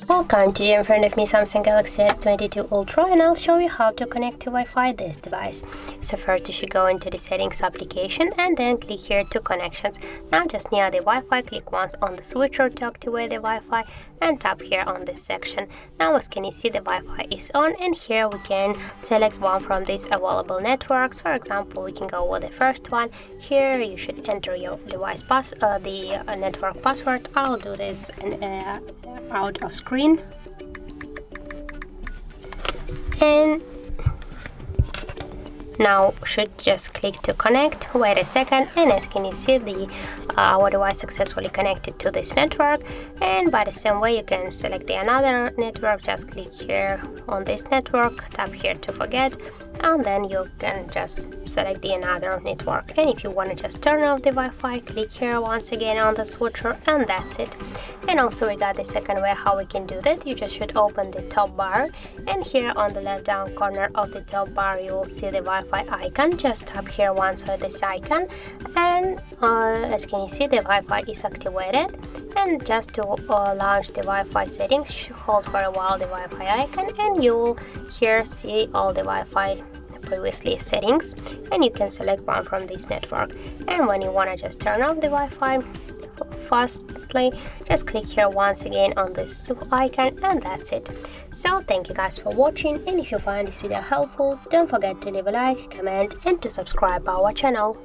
Welcome, today in front of me Samsung Galaxy S22 Ultra, and I'll show you how to connect to Wi-Fi this device. So first you should go into the settings application and then click here to connections. Now just near the Wi-Fi, click once on the switcher to activate the Wi-Fi and tap here on this section. Now as can you see, the Wi-Fi is on, and here we can select one from these available networks. For example, we can go with the first one. Here you should enter your device network password. I'll do this out of screen. And now should just click to connect. Wait a second, and as can you see, our device successfully connected to this network. And by the same way, you can select another network. Just click here on this network, tap here to forget, and then you can just select another network. And if you want to just turn off the Wi-Fi, click here once again on the switcher, and that's it. And also we got the second way how we can do that. You just should open the top bar, and here on the left down corner of the top bar you will see the Wi-Fi icon. Just tap here once on this icon, and as can you see, the Wi-Fi is activated. And just to launch the Wi-Fi settings, hold for a while the Wi-Fi icon, and you will here see all the Wi-Fi previously settings, and you can select one from this network. And when you want to just turn off the Wi-Fi fastly, just click here once again on this icon, and that's it. So thank you guys for watching, and if you find this video helpful, don't forget to leave a like, comment, and to subscribe our channel.